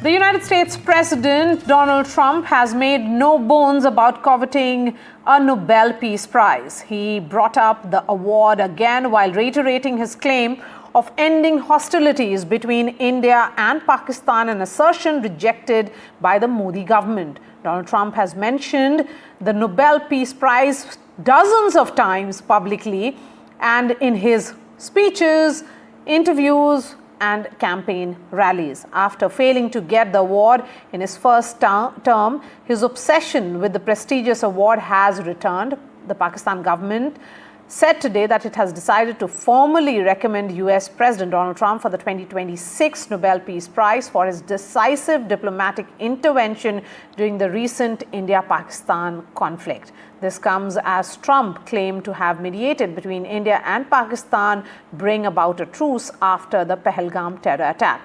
The United States President Donald Trump has made no bones about coveting a Nobel Peace Prize. He brought up the award again while reiterating his claim of ending hostilities between India and Pakistan, an assertion rejected by the Modi government. Donald Trump has mentioned the Nobel Peace Prize dozens of times publicly and in his speeches, interviews, and campaign rallies. After failing to get the award in his first term, his obsession with the prestigious award has returned. The Pakistan government said today that it has decided to formally recommend US President Donald Trump for the 2026 Nobel Peace Prize for his decisive diplomatic intervention during the recent India-Pakistan conflict. This comes as Trump claimed to have mediated between India and Pakistan, bring about a truce after the Pahalgam terror attack.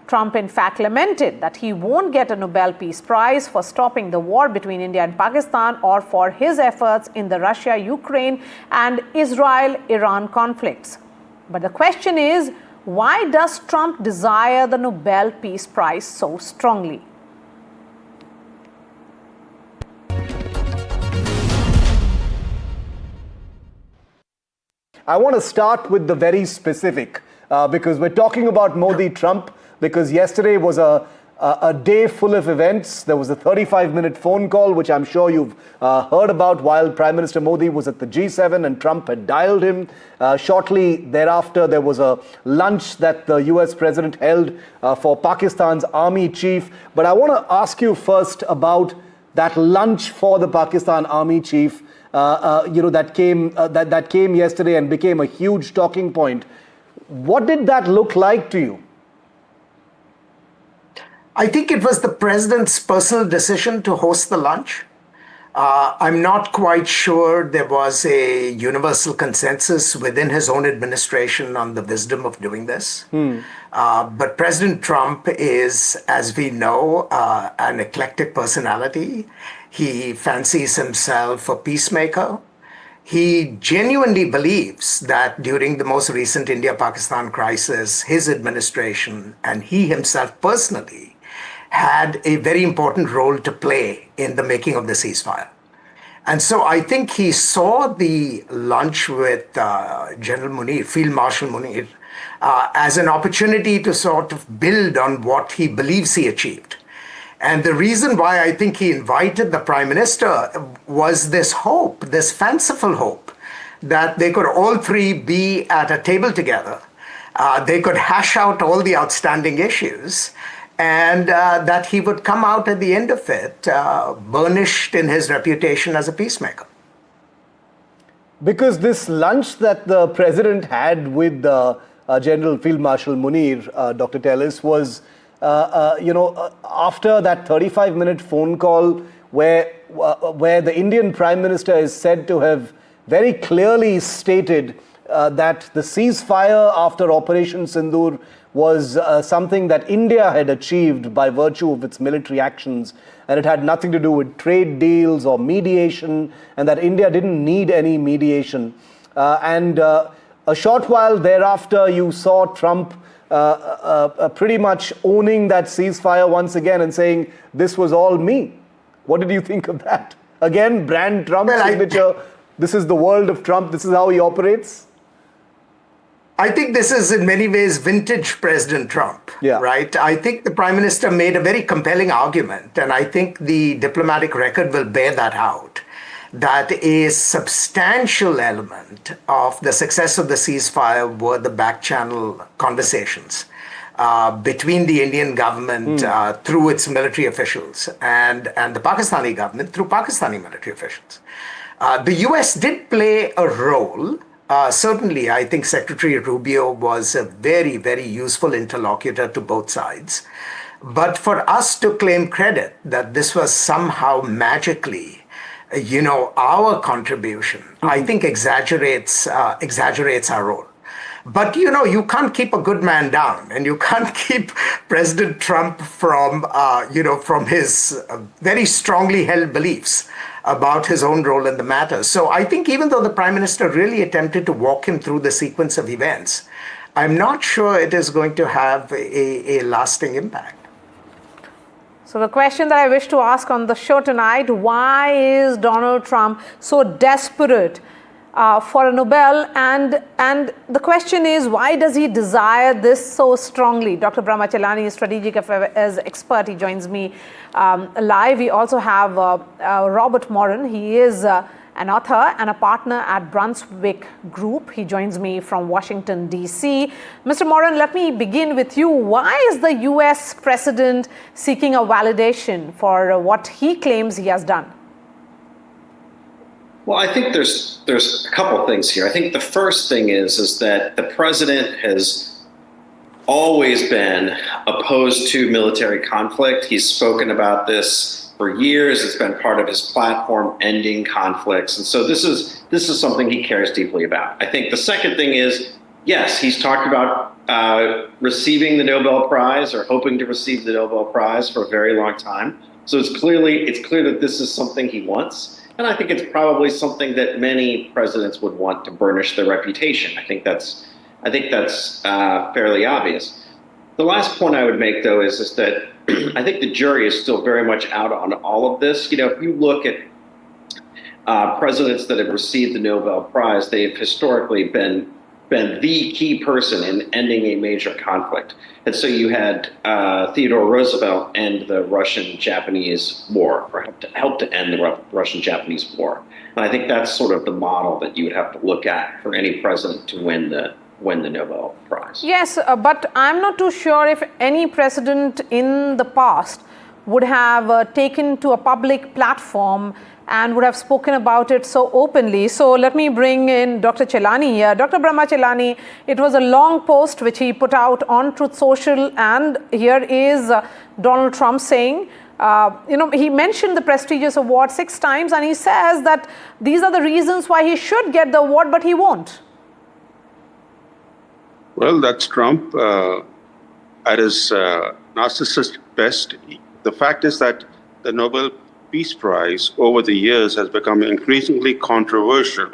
Trump, in fact, lamented that he won't get a Nobel Peace Prize for stopping the war between India and Pakistan or for his efforts in the Russia-Ukraine and Israel-Iran conflicts. But the question is, why does Trump desire the Nobel Peace Prize so strongly? I want to start with the very specific because we're talking about Modi-Trump. Because yesterday was a day full of events. There was a 35-minute phone call, which I'm sure you've heard about, while Prime Minister Modi was at the G7 and Trump had dialed him. Shortly thereafter, there was a lunch that the US president held for Pakistan's army chief. But I want to ask you first about that lunch for the Pakistan army chief, that came yesterday and became a huge talking point. What did that look like to you? I think it was the president's personal decision to host the lunch. I'm not quite sure there was a universal consensus within his own administration on the wisdom of doing this. But President Trump is, as we know, an eclectic personality. He fancies himself a peacemaker. He genuinely believes that during the most recent India-Pakistan crisis, his administration and he himself personally had a very important role to play in the making of the ceasefire. And so I think he saw the lunch with General Munir, Field Marshal Munir, as an opportunity to sort of build on what he believes he achieved. And the reason why I think he invited the Prime Minister was this hope, this fanciful hope, that they could all three be at a table together. They could hash out all the outstanding issues, and that he would come out at the end of it burnished in his reputation as a peacemaker. Because this lunch that the president had with General Field Marshal Munir, Dr. Tellis, was, after that 35-minute phone call where the Indian Prime Minister is said to have very clearly stated that the ceasefire after Operation Sindoor was something that India had achieved by virtue of its military actions, and it had nothing to do with trade deals or mediation, and that India didn't need any mediation. And a short while thereafter, you saw Trump pretty much owning that ceasefire once again and saying, this was all me. What did you think of that? Again, brand Trump signature. This is the world of Trump. This is how he operates. I think this is in many ways vintage President Trump, right? I think the Prime Minister made a very compelling argument, and I think the diplomatic record will bear that out, that a substantial element of the success of the ceasefire were the back-channel conversations between the Indian government through its military officials and the Pakistani government through Pakistani military officials. The US did play a role. Certainly, I think Secretary Rubio was a very, very useful interlocutor to both sides. But for us to claim credit that this was somehow magically, our contribution, I think exaggerates our role. But, you can't keep a good man down, and you can't keep President Trump from his very strongly held beliefs about his own role in the matter. So I think even though the Prime Minister really attempted to walk him through the sequence of events, I'm not sure it is going to have a lasting impact. So the question that I wish to ask on the show tonight, why is Donald Trump so desperate for a Nobel? And the question is, why does he desire this so strongly? Dr. Brahma Chelani, strategic affairs expert, he joins me live. We also have Robert Moran. He is an author and a partner at Brunswick Group. He joins me from Washington, D.C. Mr. Moran, let me begin with you. Why is the U.S. president seeking a validation for what he claims he has done? Well, I think there's a couple of things here. I think the first thing is that the president has always been opposed to military conflict. He's spoken about this for years. It's been part of his platform, ending conflicts. And so this is something he cares deeply about. I think the second thing is, yes, he's talked about receiving the Nobel Prize or hoping to receive the Nobel Prize for a very long time. So it's clear that this is something he wants. And I think it's probably something that many presidents would want to burnish their reputation. I think that's fairly obvious. The last point I would make, though, is that I think the jury is still very much out on all of this. You know, if you look at presidents that have received the Nobel Prize, they have historically been the key person in ending a major conflict. And so you had Theodore Roosevelt end the Russian-Japanese War, or help to end the Russian-Japanese War. And I think that's sort of the model that you would have to look at for any president to win the Nobel Prize. Yes, but I'm not too sure if any president in the past would have taken to a public platform and would have spoken about it so openly. So let me bring in Dr. Chelani here. Dr. Brahma Chelani, it was a long post which he put out on Truth Social, and here is Donald Trump saying, he mentioned the prestigious award 6 times, and he says that these are the reasons why he should get the award, but he won't. Well, that's Trump at his narcissistic best. The fact is that the Nobel Peace Prize over the years has become increasingly controversial.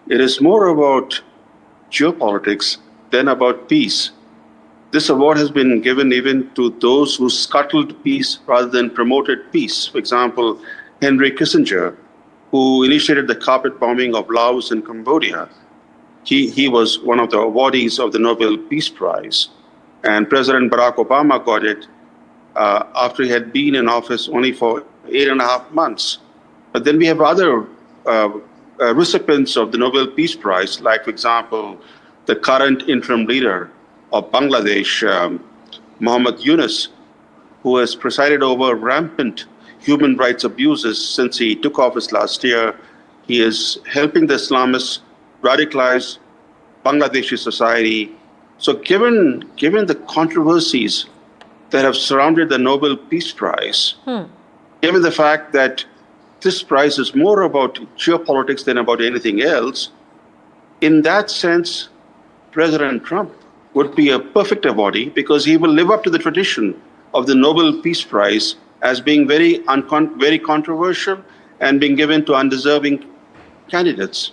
It is more about geopolitics than about peace. This award has been given even to those who scuttled peace rather than promoted peace. For example, Henry Kissinger, who initiated the carpet bombing of Laos and Cambodia. He was one of the awardees of the Nobel Peace Prize. And President Barack Obama got it after he had been in office only for 8.5 months. But then we have other recipients of the Nobel Peace Prize, like, for example, the current interim leader of Bangladesh, Muhammad Yunus, who has presided over rampant human rights abuses since he took office last year. He is helping the Islamists radicalize Bangladeshi society. So given the controversies that have surrounded the Nobel Peace Prize, given the fact that this prize is more about geopolitics than about anything else, in that sense, President Trump would be a perfect awardee because he will live up to the tradition of the Nobel Peace Prize as being very controversial and being given to undeserving candidates.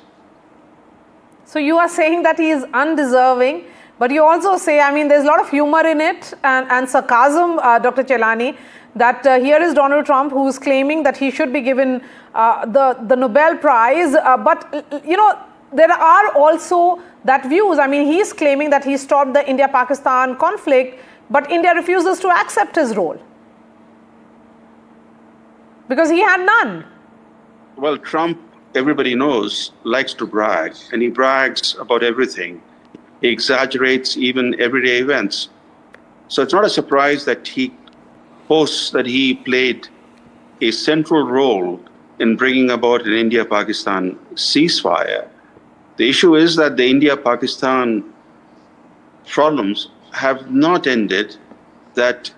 So you are saying that he is undeserving, but you also say, I mean, there's a lot of humor in it and sarcasm, Dr. Chelani, that here is Donald Trump who's claiming that he should be given the Nobel Prize. But, there are also that views. I mean, he's claiming that he stopped the India-Pakistan conflict, but India refuses to accept his role because he had none. Well, Trump, everybody knows, likes to brag, and he brags about everything. He exaggerates even everyday events. So it's not a surprise that he boasts that he played a central role in bringing about an India-Pakistan ceasefire. The issue is that the India-Pakistan problems have not ended, that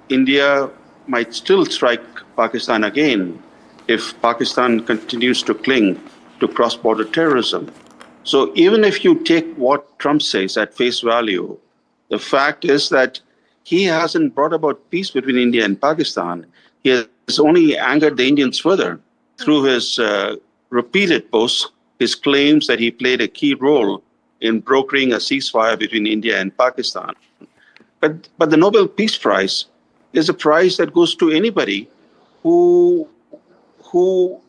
India might still strike Pakistan again if Pakistan continues to cling to cross-border terrorism. So even if you take what Trump says at face value, the fact is that he hasn't brought about peace between India and Pakistan. He has only angered the Indians further through his repeated posts, his claims that he played a key role in brokering a ceasefire between India and Pakistan. But the Nobel Peace Prize is a prize that goes to anybody who who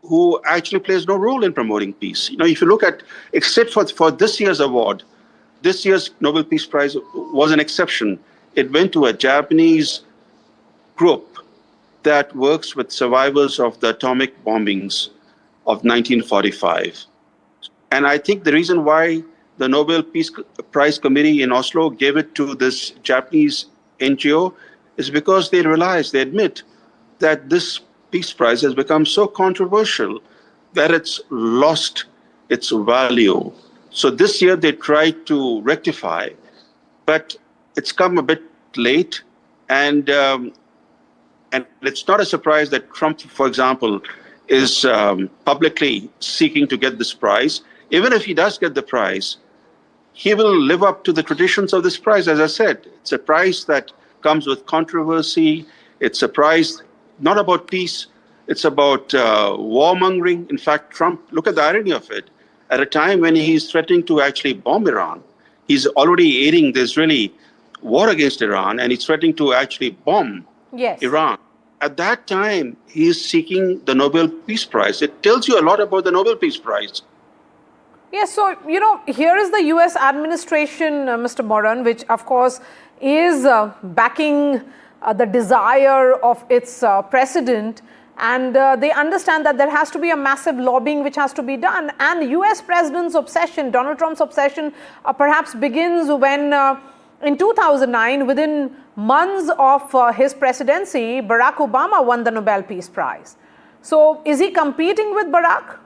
who actually plays no role in promoting peace. If you look at, except for this year's award, this year's Nobel Peace Prize was an exception. It went to a Japanese group that works with survivors of the atomic bombings of 1945. And I think the reason why the Nobel Peace Prize Committee in Oslo gave it to this Japanese NGO is because they realize, they admit that this Peace Prize has become so controversial that it's lost its value. So this year they tried to rectify, but it's come a bit late. And it's not a surprise that Trump, for example, is publicly seeking to get this prize. Even if he does get the prize, he will live up to the traditions of this prize. As I said, it's a prize that comes with controversy. It's a prize not about peace. It's about warmongering. In fact, Trump, look at the irony of it. At a time when he's threatening to actually bomb Iran, he's already aiding the Israeli war against Iran, and he's threatening to actually bomb Iran. At that time, he is seeking the Nobel Peace Prize. It tells you a lot about the Nobel Peace Prize. Yes, so, here is the US administration, Mr. Moran, which, of course, is backing the desire of its president. And they understand that there has to be a massive lobbying which has to be done. And US president's obsession, Donald Trump's obsession, perhaps begins when in 2009, within months of his presidency, Barack Obama won the Nobel Peace Prize. So is he competing with Barack?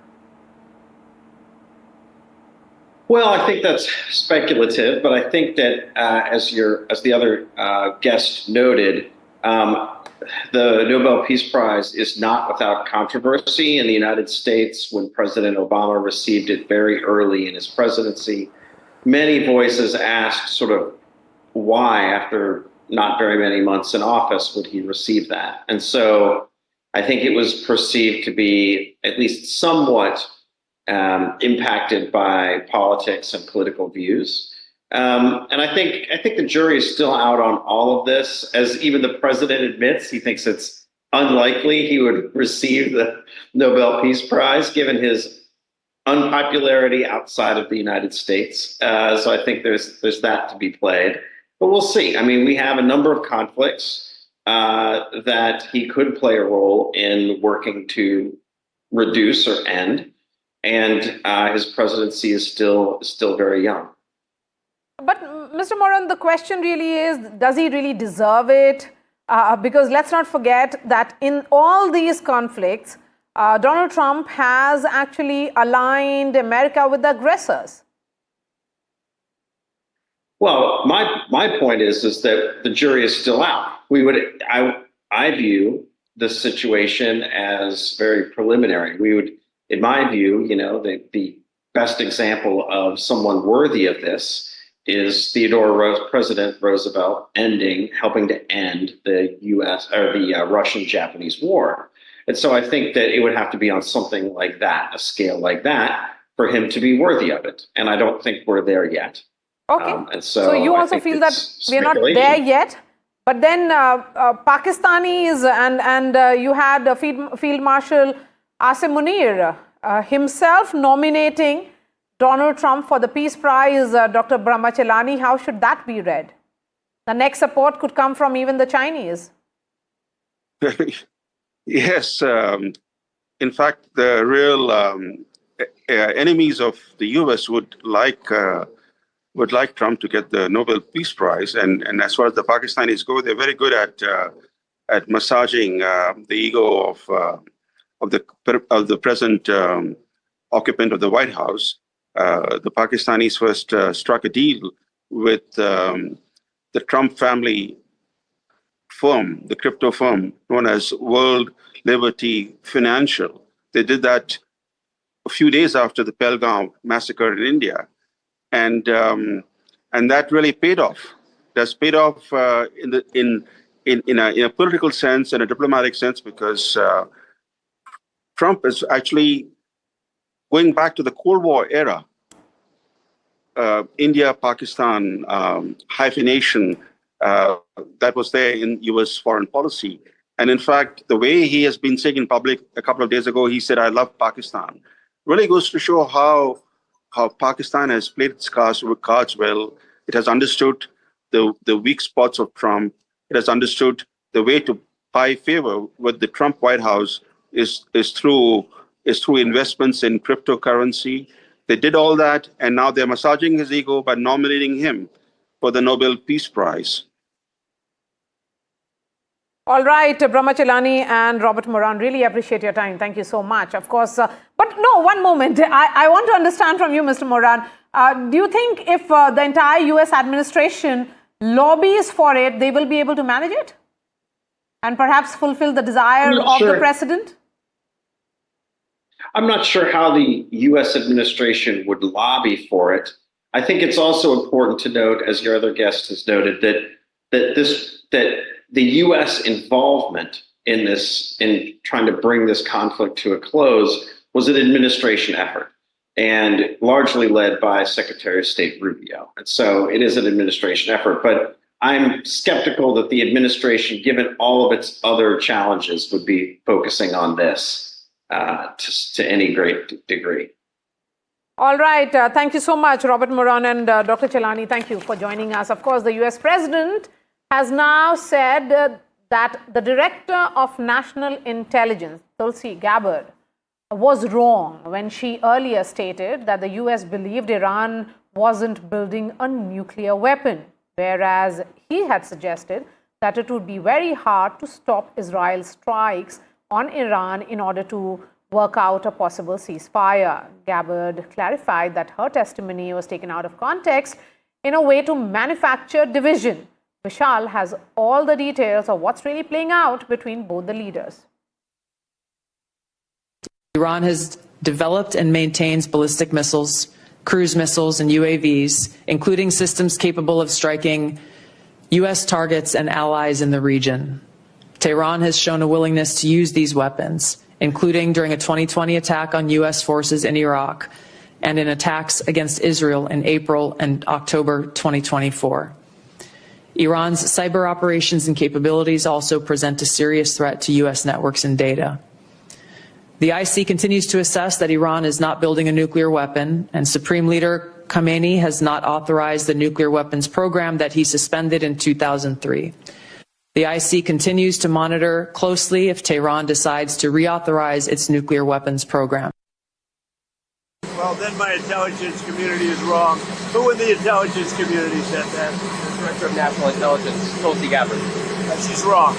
Well, I think that's speculative, but I think that as the other guest noted, the Nobel Peace Prize is not without controversy in the United States. When President Obama received it very early in his presidency, many voices asked sort of why, after not very many months in office, would he receive that? And so I think it was perceived to be at least somewhat impacted by politics and political views. And I think the jury is still out on all of this. As even the president admits, he thinks it's unlikely he would receive the Nobel Peace Prize given his unpopularity outside of the United States. So I think there's that to be played. But we'll see. I mean, we have a number of conflicts that he could play a role in working to reduce or end. And his presidency is still very young. But, Mr. Moran, the question really is, does he really deserve it? Because let's not forget that in all these conflicts, Donald Trump has actually aligned America with the aggressors. Well, my point is that the jury is still out. I view this situation as very preliminary. We would, in my view, the best example of someone worthy of this is President Roosevelt helping to end the U.S. or the Russian-Japanese war. And so I think that it would have to be on something like that, a scale like that, for him to be worthy of it. And I don't think we're there yet. Okay. And so you also feel that we're not there yet? But then Pakistanis and you had Field Marshal Asim Munir himself nominating Donald Trump for the Peace Prize, Dr. Brahmachalani. How should that be read? The next support could come from even the Chinese. Yes. In fact, the real enemies of the U.S. would like Trump to get the Nobel Peace Prize. And as far as the Pakistanis go, they're very good at massaging the ego of the present occupant of the White House. The Pakistanis first struck a deal with the Trump family firm, the crypto firm known as World Liberty Financial. They did that a few days after the Pahalgam massacre in India, and that really paid off. That's paid off in a political sense and a diplomatic sense, because Trump is actually going back to the Cold War era, India-Pakistan hyphenation that was there in U.S. foreign policy. And in fact, the way he has been saying in public a couple of days ago, he said, "I love Pakistan," really goes to show how Pakistan has played its cards well. It has understood the weak spots of Trump. It has understood the way to buy favor with the Trump White House is through investments in cryptocurrency. They did all that, and now they're massaging his ego by nominating him for the Nobel Peace Prize. All right, Brahma Chilani and Robert Moran, really appreciate your time. Thank you so much. Of course, but no, one moment. I want to understand from you, Mr. Moran. Do you think if the entire US administration lobbies for it, they will be able to manage it? And perhaps fulfill the desire of the president? I'm not sure how the US administration would lobby for it. I think it's also important to note, as your other guest has noted, that the U.S. involvement in trying to bring this conflict to a close was an administration effort, and largely led by Secretary of State Rubio. And so it is an administration effort, but I'm skeptical that the administration, given all of its other challenges, would be focusing on this to any great degree. All right. Thank you so much, Robert Moran and Dr. Chilani. Thank you for joining us. Of course, the U.S. president has now said that the director of national intelligence, Tulsi Gabbard, was wrong when she earlier stated that the U.S. believed Iran wasn't building a nuclear weapon, whereas he had suggested that it would be very hard to stop Israel's strikes on Iran in order to work out a possible ceasefire. Gabbard clarified that her testimony was taken out of context in a way to manufacture division. Vishal has all the details of what's really playing out between both the leaders. Iran has developed and maintains ballistic missiles, cruise missiles, and UAVs, including systems capable of striking U.S. targets and allies in the region. Tehran has shown a willingness to use these weapons, including during a 2020 attack on U.S. forces in Iraq and in attacks against Israel in April and October 2024. Iran's cyber operations and capabilities also present a serious threat to U.S. networks and data. The IC continues to assess that Iran is not building a nuclear weapon, and Supreme Leader Khamenei has not authorized the nuclear weapons program that he suspended in 2003. The IC continues to monitor closely if Tehran decides to reauthorize its nuclear weapons program. Well, then my intelligence community is wrong. Who in the intelligence community said that? Director of National Intelligence, Tulsi Gabbard. She's wrong.